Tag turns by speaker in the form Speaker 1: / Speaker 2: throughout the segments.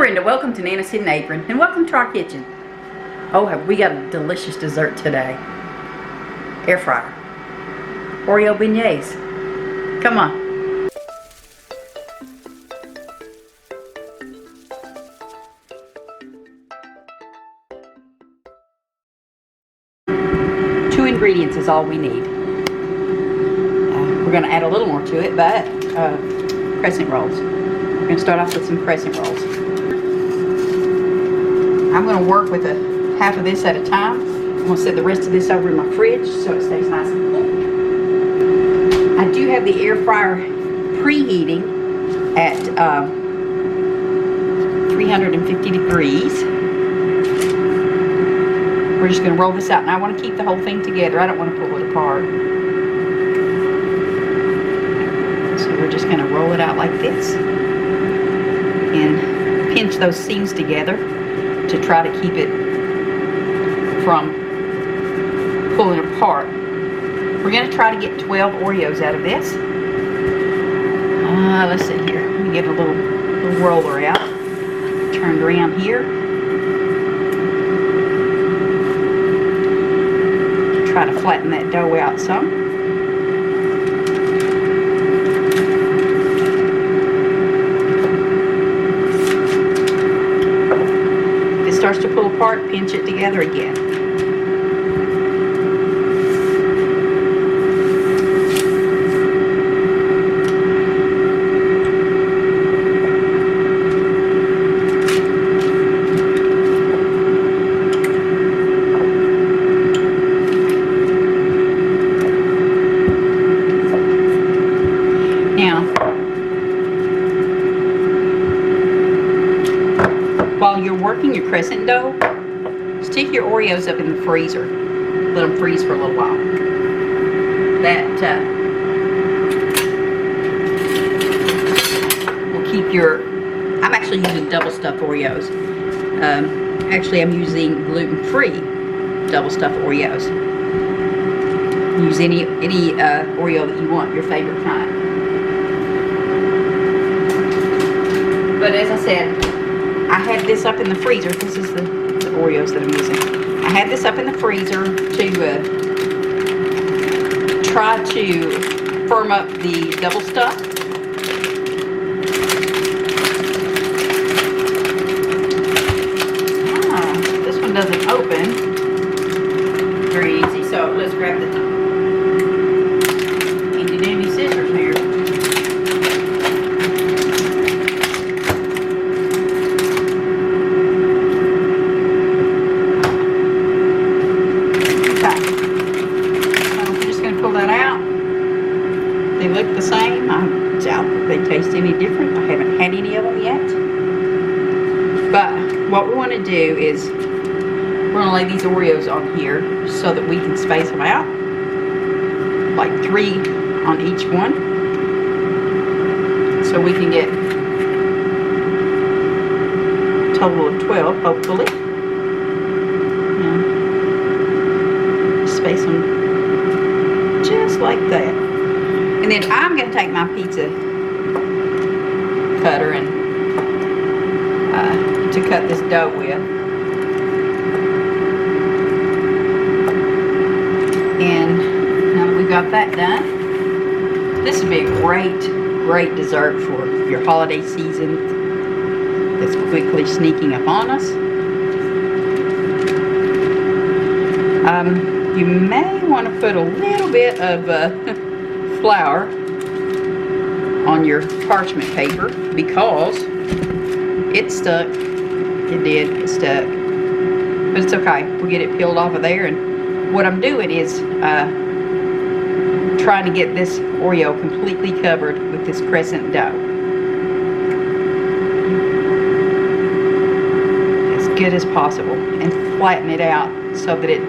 Speaker 1: Brenda, welcome to Nana's Hidden Apron, and welcome to our kitchen. Oh, have we got a delicious dessert today. Air fryer. Oreo Beignets. Come on. Two ingredients is all we need. We're going to add a little more to it, but crescent rolls. We're going to start off with some crescent rolls. I'm going to work with half of this at a time. I'm going to set the rest of this over in my fridge so it stays nice and cool. I do have the air fryer preheating at 350 degrees. We're just going to roll this out, and I want to keep the whole thing together. I don't want to pull it apart. So we're just going to roll it out like this and pinch those seams together to try to keep it from pulling apart. We're going to try to get 12 Oreos out of this. Let's see here. Let me get a little roller out. Turned around here. Try to flatten that dough out some. If it starts to pull apart, pinch it together again. While you're working your crescent dough, stick your Oreos up in the freezer. Let them freeze for a little while. That will keep your... I'm actually using double stuffed Oreos. Actually, I'm using gluten-free double stuffed Oreos. Use any Oreo that you want, your favorite kind. But as I said, I had this up in the freezer. This is the Oreos that I'm using. I had this up in the freezer to try to firm up the double stuff. This one doesn't open very easy, so let's grab the handy dandy scissors here. They look the same. I doubt that they taste any different. I haven't had any of them yet. But what we want to do is we're going to lay these Oreos on here so that we can space them out. Like 3 on each one. So we can get a total of 12, hopefully. And space them just like that. And then I'm going to take my pizza cutter and to cut this dough with. And now that we've got that done, this would be a great dessert for your holiday season that's quickly sneaking up on us. You may want to put a little bit of flour on your parchment paper because it stuck. It stuck. But it's okay. We'll get it peeled off of there. And what I'm doing is trying to get this Oreo completely covered with this crescent dough. As good as possible. And flatten it out so that it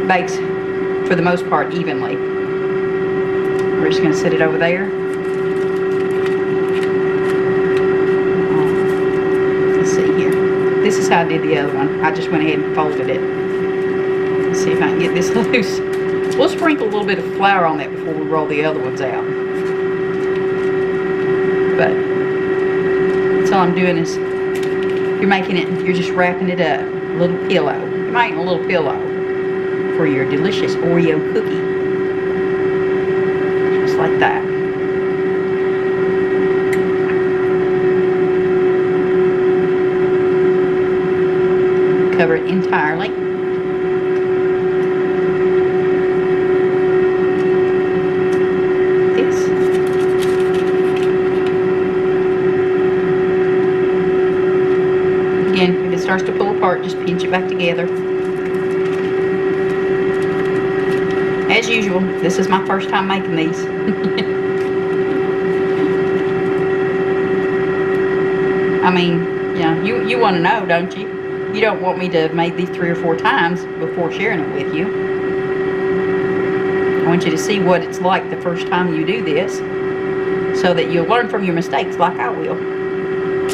Speaker 1: bakes for the most part evenly. We're just going to set it over there. Let's see here. This is how I did the other one. I just went ahead and folded it. Let's see if I can get this loose. We'll sprinkle a little bit of flour on that before we roll the other ones out. But so all I'm doing is You're making it, you're just wrapping it up. A little pillow. You're making a little pillow for your delicious Oreo cookie. Just like that. Cover it entirely. This. Again, if it starts to pull apart, just pinch it back together. As usual, this is my first time making these. I mean, yeah, you want to know, don't you? You don't want me to make these 3 or 4 times before sharing it with you. I want you to see what it's like the first time you do this, so that you'll learn from your mistakes like I will.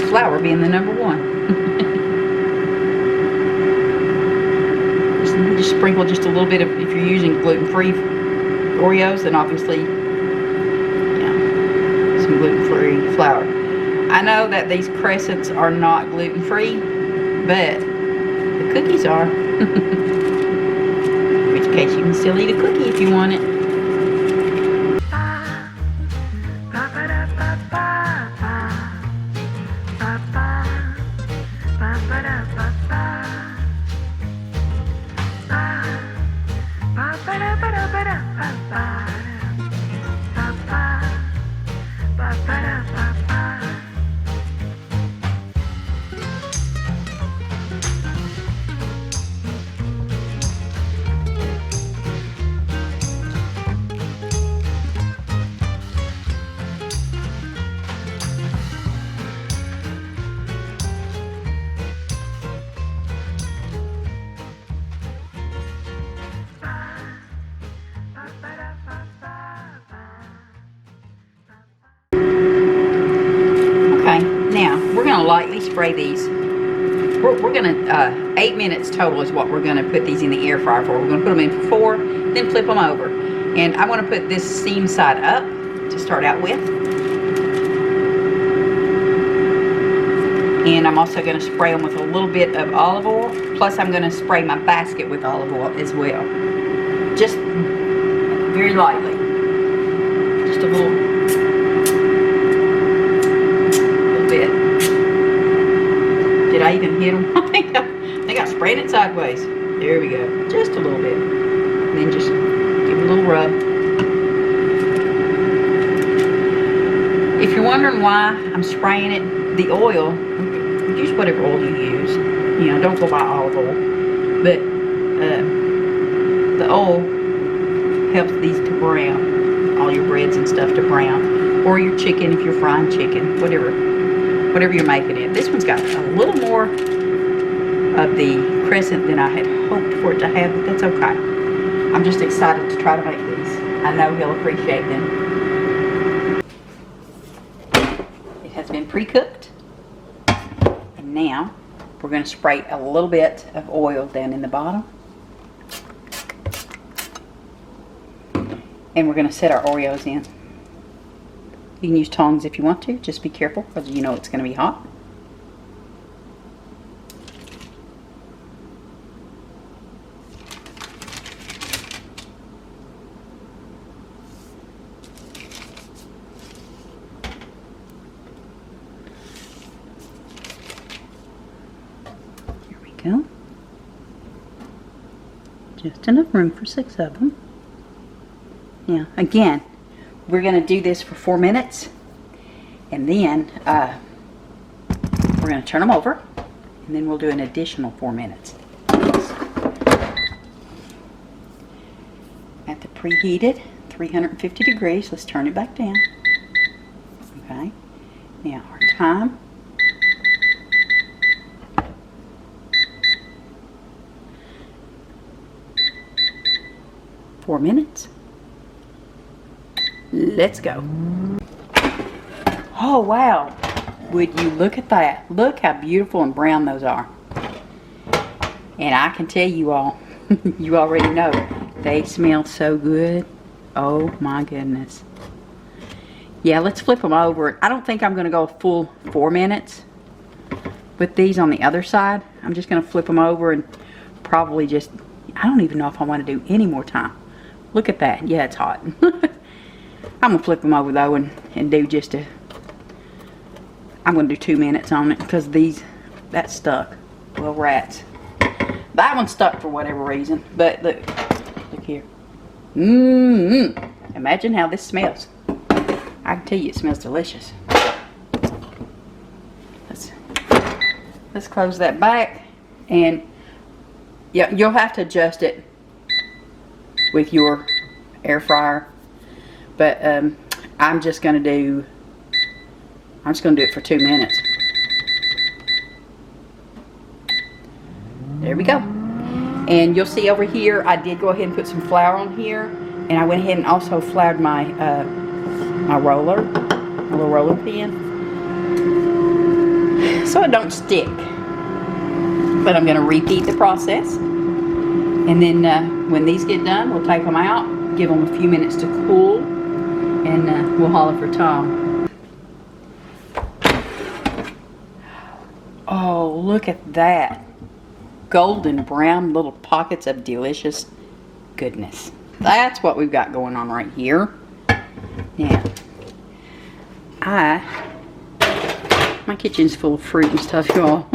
Speaker 1: Flour being the number one. just sprinkle just a little bit of, if you're using gluten-free Oreos, then obviously, yeah, some gluten-free flour. I know that these crescents are not gluten-free, but the cookies are. In which case you can still eat a cookie if you want it. Lightly spray these. We're gonna 8 minutes total is what we're gonna put these in the air fryer for. We're gonna put them in for 4, then flip them over. And I want to put this seam side up to start out with. And I'm also gonna spray them with a little bit of olive oil. Plus I'm gonna spray my basket with olive oil as well. Just very lightly. Just a little bit. Did I even hit them? I think I sprayed it sideways. There we go. Just a little bit. And then just give it a little rub. If you're wondering why I'm spraying it, the oil, use whatever oil you use. You know, don't go buy olive oil. But the oil helps these to brown. All your breads and stuff to brown. Or your chicken if you're frying chicken. Whatever you're making it. This one's got a little more of the crescent than I had hoped for it to have, but that's okay. I'm just excited to try to make these. I know he'll appreciate them. It has been pre-cooked. And now we're going to spray a little bit of oil down in the bottom. And we're going to set our Oreos in. You can use tongs if you want to. Just be careful because you know it's going to be hot. Here we go. Just enough room for 6 of them. Now, again, we're going to do this for 4 minutes, and then we're going to turn them over, and then we'll do an additional 4 minutes. At the preheated 350 degrees, let's turn it back down. Okay, now our time. Four minutes. Let's go. Oh wow, would you look at that? Look how beautiful and brown those are. And I can tell you all, you already know, they smell so good. Oh my goodness. Yeah, let's flip them over. I don't think I'm going to go a full 4 minutes, with these on the other side. I'm just going to flip them over and probably just, I don't even know if I want to do any more time. Look at that. Yeah, it's hot. I'm going to flip them over though and do just a, I'm going to do 2 minutes on it because that stuck. Well, rats. That one stuck for whatever reason. But look here. Imagine how this smells. I can tell you it smells delicious. Let's close that back, and yeah, you'll have to adjust it with your air fryer. But I'm just gonna do it for 2 minutes. There we go. And you'll see over here, I did go ahead and put some flour on here, and I went ahead and also floured my my little roller pin, so it don't stick. But I'm going to repeat the process, and then when these get done, we'll take them out, give them a few minutes to cool, and we'll holler for Tom. Oh, look at that. Golden brown little pockets of delicious goodness. That's what we've got going on right here. Now, my kitchen's full of fruit and stuff, y'all.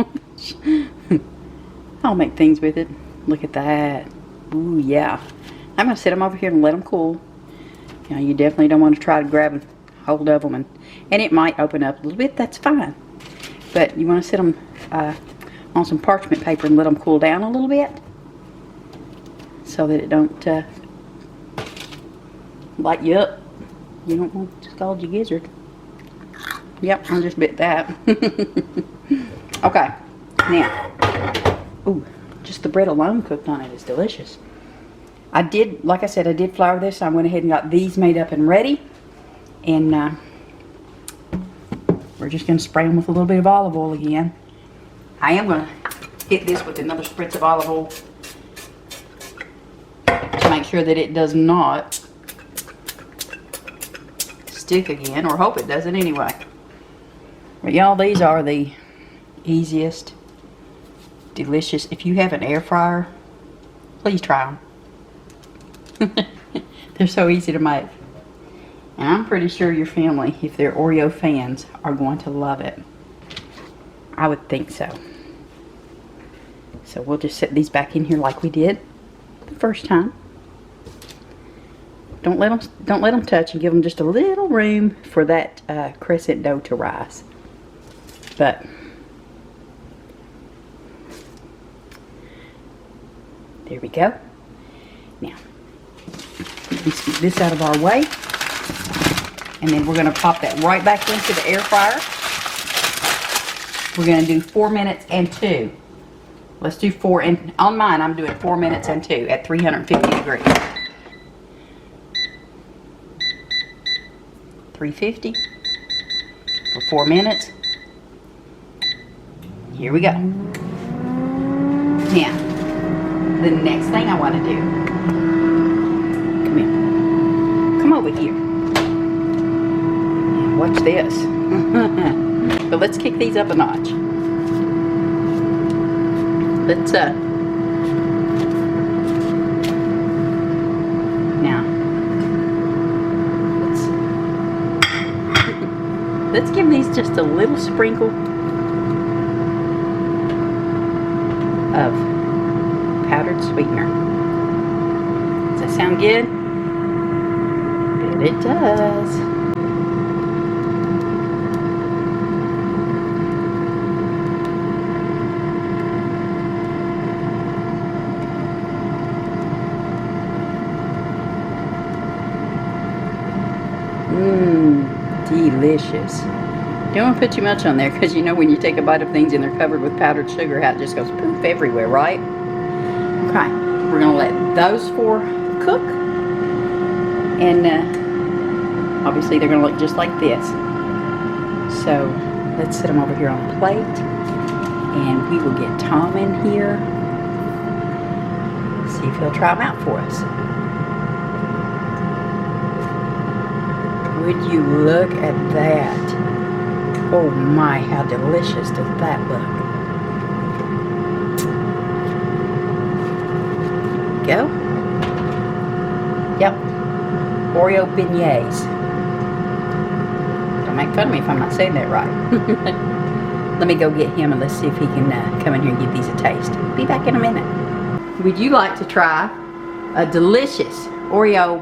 Speaker 1: I'll make things with it. Look at that. Ooh, yeah. I'm going to set them over here and let them cool. You know, you definitely don't want to try to grab hold of them. And it might open up a little bit. That's fine. But you want to set them on some parchment paper and let them cool down a little bit. So that it don't light you up. You don't want to scald your gizzard. Yep, I just bit that. Okay. Now. Ooh, just the bread alone cooked on it is delicious. Like I said, I did flour this. So I went ahead and got these made up and ready. And we're just going to spray them with a little bit of olive oil again. I am going to hit this with another spritz of olive oil to make sure that it does not stick again, or hope it doesn't anyway. But y'all, these are the easiest, delicious. If you have an air fryer, please try them. They're so easy to make. And I'm pretty sure your family, if they're Oreo fans, are going to love it. I would think so. So we'll just set these back in here like we did the first time. Don't let them touch, and give them just a little room for that crescent dough to rise. But there we go. Now, let's get this out of our way. And then we're going to pop that right back into the air fryer. We're going to do 4 minutes and 2. Let's do 4, and on mine I'm doing 4 minutes and 2 at 350 degrees. 350 for 4 minutes. Here we go. Now, the next thing I want to do, come here, come over here. Watch this. But let's kick these up a notch. Let's now let's give these just a little sprinkle of powdered sweetener. Does that sound good? It does. Delicious. Don't want to put too much on there, because you know when you take a bite of things and they're covered with powdered sugar, how it just goes poof everywhere, right? Okay, we're going to let those 4 cook, and obviously they're going to look just like this. So let's set them over here on a plate, and we will get Tom in here, see if he'll try them out for us. Would you look at that? Oh my, how delicious does that look? Go. Yep. Oreo Beignets. Don't make fun of me if I'm not saying that right. Let me go get him and let's see if he can come in here and give these a taste. Be back in a minute. Would you like to try a delicious Oreo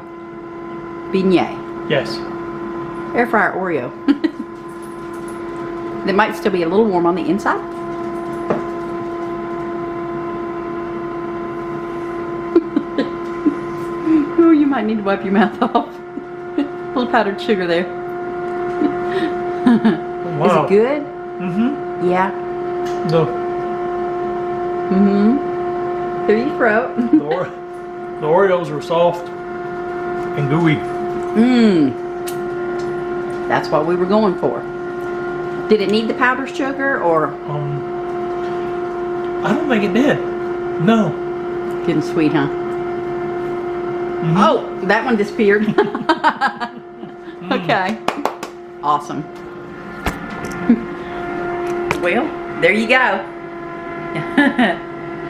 Speaker 1: beignet?
Speaker 2: Yes.
Speaker 1: Air fryer Oreo. They might still be a little warm on the inside. Oh, you might need to wipe your mouth off. A little powdered sugar there.
Speaker 2: Wow.
Speaker 1: Is it good?
Speaker 2: Mm-hmm.
Speaker 1: Yeah.
Speaker 2: No.
Speaker 1: Mm-hmm. Through your throat.
Speaker 2: The Oreos are soft and gooey.
Speaker 1: Mmm. That's what we were going for. Did it need the powdered sugar or?
Speaker 2: I don't think it did. No.
Speaker 1: Good and sweet, huh?
Speaker 2: Mm-hmm.
Speaker 1: Oh, that one disappeared. Okay. Awesome. Well, there you go.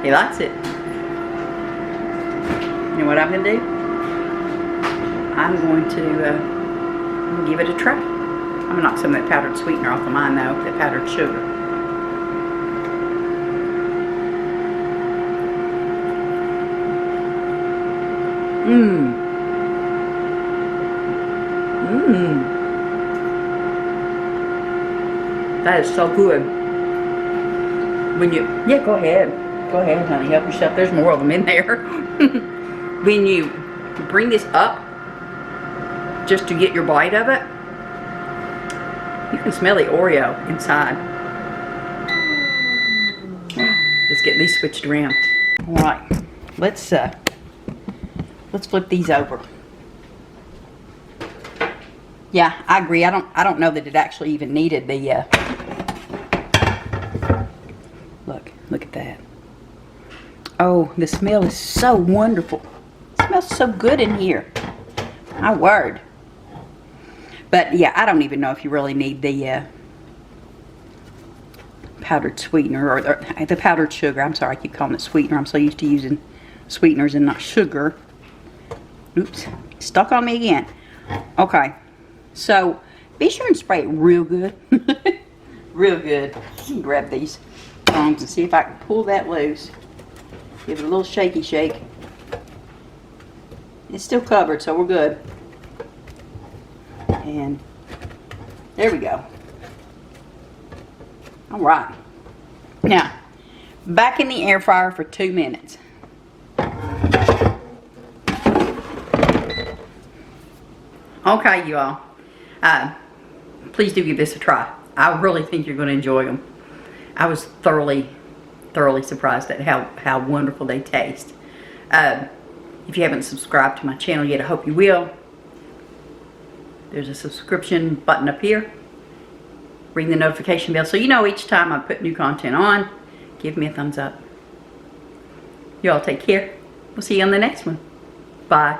Speaker 1: He likes it. You know what I'm going to do? I'm going to give it a try. I'm going to knock some of that powdered sweetener off of mine though, that powdered sugar. Mmm. Mmm. That is so good. When you, yeah, go ahead. Go ahead, honey. Help yourself. There's more of them in there. When you bring this up, just to get your bite of it, you can smell the Oreo inside. Let's get these switched around. All right, let's flip these over. Yeah, I agree. I don't know that it actually even needed the. Look at that. Oh, the smell is so wonderful. It smells so good in here. My word. But yeah, I don't even know if you really need the powdered sweetener or the powdered sugar. I'm sorry, I keep calling it sweetener. I'm so used to using sweeteners and not sugar. Oops, stuck on me again. Okay, so be sure and spray it real good. Real good. You can grab these tongs and see if I can pull that loose. Give it a little shaky shake. It's still covered, so we're good. And there we go. All right. Now, back in the air fryer for 2 minutes. Okay, you all. Please do give this a try. I really think you're going to enjoy them. I was thoroughly surprised at how wonderful they taste. If you haven't subscribed to my channel yet, I hope you will. There's a subscription button up here. Ring the notification bell so you know each time I put new content on. Give me a thumbs up. You all take care. We'll see you on the next one. Bye.